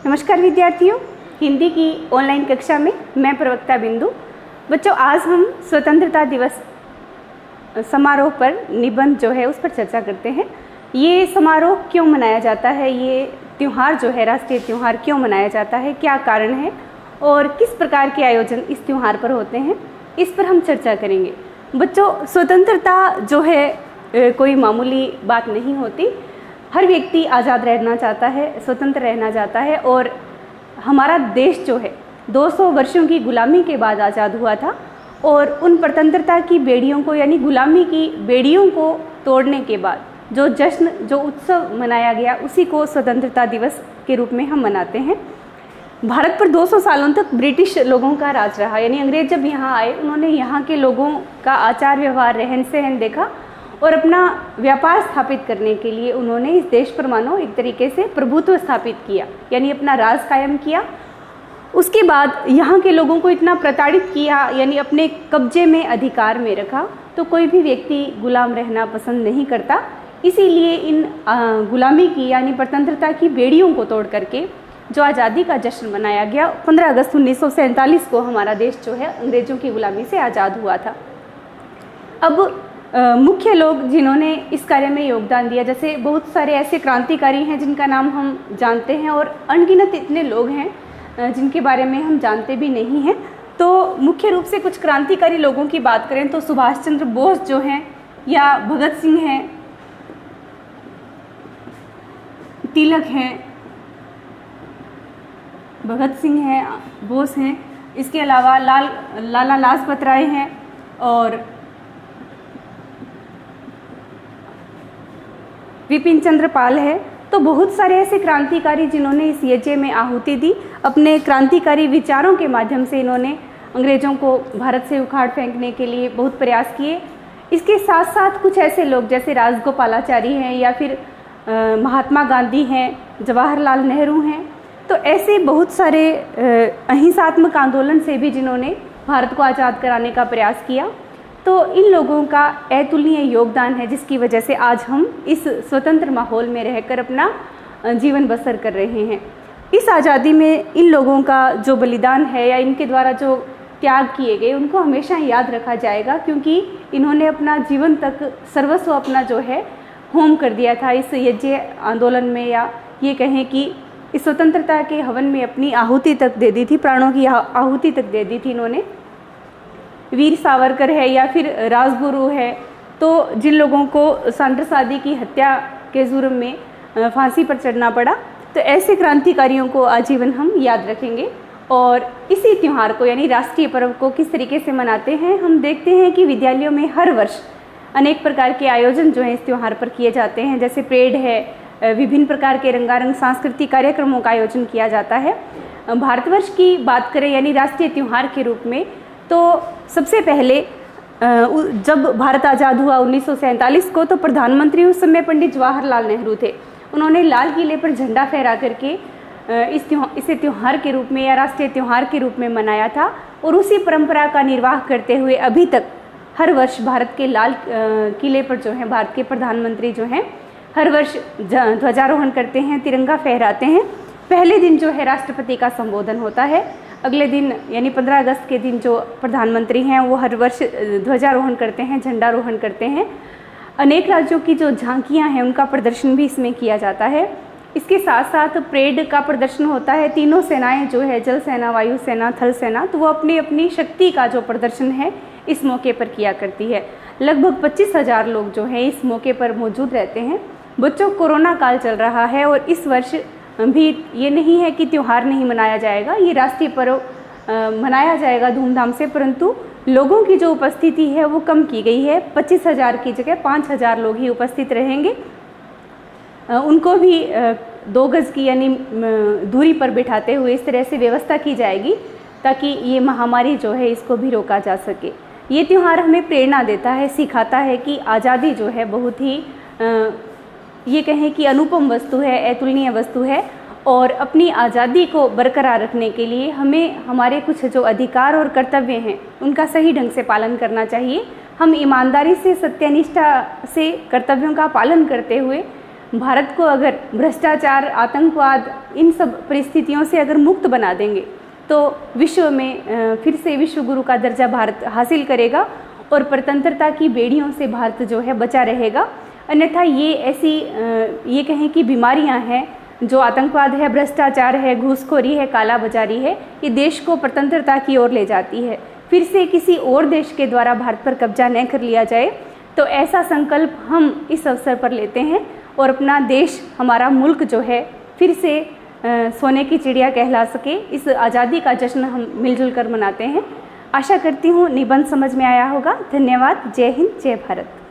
नमस्कार विद्यार्थियों, हिंदी की ऑनलाइन कक्षा में मैं प्रवक्ता बिंदु। बच्चों, आज हम स्वतंत्रता दिवस समारोह पर निबंध जो है उस पर चर्चा करते हैं। ये समारोह क्यों मनाया जाता है, ये त्यौहार जो है राष्ट्रीय त्यौहार क्यों मनाया जाता है, क्या कारण है और किस प्रकार के आयोजन इस त्यौहार पर होते हैं, इस पर हम चर्चा करेंगे। बच्चों, स्वतंत्रता जो है कोई मामूली बात नहीं होती। हर व्यक्ति आज़ाद रहना चाहता है, स्वतंत्र रहना चाहता है और हमारा देश जो है 200 वर्षों की गुलामी के बाद आज़ाद हुआ था और उन स्वतंत्रता की बेड़ियों को यानी गुलामी की बेड़ियों को तोड़ने के बाद जो जश्न, जो उत्सव मनाया गया, उसी को स्वतंत्रता दिवस के रूप में हम मनाते हैं। भारत पर 200 सालों तक ब्रिटिश लोगों का राज रहा, यानी अंग्रेज जब यहाँ आए उन्होंने यहाँ के लोगों का आचार व्यवहार, रहन सहन देखा और अपना व्यापार स्थापित करने के लिए उन्होंने इस देश पर मानो एक तरीके से प्रभुत्व स्थापित किया, यानी अपना राज कायम किया। उसके बाद यहाँ के लोगों को इतना प्रताड़ित किया, यानी अपने कब्जे में, अधिकार में रखा, तो कोई भी व्यक्ति गुलाम रहना पसंद नहीं करता। इसीलिए इन गुलामी की यानी स्वतंत्रता की बेड़ियों को तोड़ करके जो आज़ादी का जश्न मनाया गया, 15 अगस्त 1947 को हमारा देश जो है अंग्रेज़ों की गुलामी से आज़ाद हुआ था। अब मुख्य लोग जिन्होंने इस कार्य में योगदान दिया, जैसे बहुत सारे ऐसे क्रांतिकारी हैं जिनका नाम हम जानते हैं और अनगिनत इतने लोग हैं जिनके बारे में हम जानते भी नहीं हैं। तो मुख्य रूप से कुछ क्रांतिकारी लोगों की बात करें तो सुभाष चंद्र बोस जो हैं, या भगत सिंह हैं, तिलक हैं, भगत सिंह हैं, बोस हैं, इसके अलावा लाला लाजपत राय हैं और विपिन चंद्र पाल है। तो बहुत सारे ऐसे क्रांतिकारी जिन्होंने इस यज्ञ में आहुति दी, अपने क्रांतिकारी विचारों के माध्यम से इन्होंने अंग्रेज़ों को भारत से उखाड़ फेंकने के लिए बहुत प्रयास किए। इसके साथ साथ कुछ ऐसे लोग जैसे राजगोपालाचारी हैं या फिर महात्मा गांधी हैं, जवाहरलाल नेहरू हैं, तो ऐसे बहुत सारे अहिंसात्मक आंदोलन से भी जिन्होंने भारत को आज़ाद कराने का प्रयास किया। तो इन लोगों का अतुलनीय योगदान है जिसकी वजह से आज हम इस स्वतंत्र माहौल में रहकर अपना जीवन बसर कर रहे हैं। इस आज़ादी में इन लोगों का जो बलिदान है या इनके द्वारा जो त्याग किए गए, उनको हमेशा याद रखा जाएगा, क्योंकि इन्होंने अपना जीवन तक सर्वस्व अपना जो है होम कर दिया था इस यज्ञ आंदोलन में, या ये कहें कि इस स्वतंत्रता के हवन में अपनी आहुति तक दे दी थी, प्राणों की आहुति तक दे दी थी इन्होंने। वीर सावरकर है या फिर राजगुरु है, तो जिन लोगों को सांड्रसादी की हत्या के जुर्म में फांसी पर चढ़ना पड़ा, तो ऐसे क्रांतिकारियों को आजीवन हम याद रखेंगे। और इसी त्यौहार को यानी राष्ट्रीय पर्व को किस तरीके से मनाते हैं, हम देखते हैं कि विद्यालयों में हर वर्ष अनेक प्रकार के आयोजन जो हैं इस त्यौहार पर किए जाते हैं। जैसे परेड है, विभिन्न प्रकार के रंगारंग सांस्कृतिक कार्यक्रमों का आयोजन किया जाता है। भारतवर्ष की बात करें यानी राष्ट्रीय त्यौहार के रूप में, तो सबसे पहले जब भारत आज़ाद हुआ 1947 को, तो प्रधानमंत्री उस समय पंडित जवाहरलाल नेहरू थे। उन्होंने लाल किले पर झंडा फहरा करके इसे त्यौहार के रूप में या राष्ट्रीय त्यौहार के रूप में मनाया था और उसी परंपरा का निर्वाह करते हुए अभी तक हर वर्ष भारत के लाल किले पर जो है भारत के प्रधानमंत्री जो हैं हर वर्ष ध्वजारोहण करते हैं, तिरंगा फहराते हैं। पहले दिन जो है राष्ट्रपति का संबोधन होता है, अगले दिन यानी 15 अगस्त के दिन जो प्रधानमंत्री हैं वो हर वर्ष ध्वजारोहण करते हैं, झंडारोहण करते हैं। अनेक राज्यों की जो झांकियां हैं उनका प्रदर्शन भी इसमें किया जाता है। इसके साथ साथ परेड का प्रदर्शन होता है। तीनों सेनाएं जो है, जल सेना, वायु सेना, थल सेना, तो वो अपनी अपनी शक्ति का जो प्रदर्शन है इस मौके पर किया करती है। लगभग 25,000 लोग जो हैं इस मौके पर मौजूद रहते हैं। बच्चों, कोरोना काल चल रहा है और इस वर्ष भी ये नहीं है कि त्यौहार नहीं मनाया जाएगा, ये राष्ट्रीय पर्व मनाया जाएगा धूमधाम से, परंतु लोगों की जो उपस्थिति है वो कम की गई है। 25,000 की जगह 5,000 लोग ही उपस्थित रहेंगे। उनको भी 2 गज की यानी दूरी पर बिठाते हुए इस तरह से व्यवस्था की जाएगी ताकि ये महामारी जो है इसको भी रोका जा सके। ये त्यौहार हमें प्रेरणा देता है, सिखाता है कि आज़ादी जो है बहुत ही ये कहें कि अनुपम वस्तु है, अतुलनीय वस्तु है और अपनी आज़ादी को बरकरार रखने के लिए हमें हमारे कुछ जो अधिकार और कर्तव्य हैं उनका सही ढंग से पालन करना चाहिए। हम ईमानदारी से, सत्यनिष्ठा से कर्तव्यों का पालन करते हुए भारत को अगर भ्रष्टाचार, आतंकवाद, इन सब परिस्थितियों से अगर मुक्त बना देंगे तो विश्व में फिर से विश्व गुरु का दर्जा भारत हासिल करेगा और स्वतंत्रता की बेड़ियों से भारत जो है बचा रहेगा। अन्यथा ये ऐसी ये कहें कि बीमारियां हैं, जो आतंकवाद है, भ्रष्टाचार है, घूसखोरी है, काला बाजारी है, ये देश को स्वतंत्रता की ओर ले जाती है। फिर से किसी और देश के द्वारा भारत पर कब्जा न कर लिया जाए, तो ऐसा संकल्प हम इस अवसर पर लेते हैं और अपना देश, हमारा मुल्क जो है फिर से सोने की चिड़िया कहला सके, इस आज़ादी का जश्न हम मिलजुल कर मनाते हैं। आशा करती हूँ निबंध समझ में आया होगा। धन्यवाद। जय हिंद, जय भारत।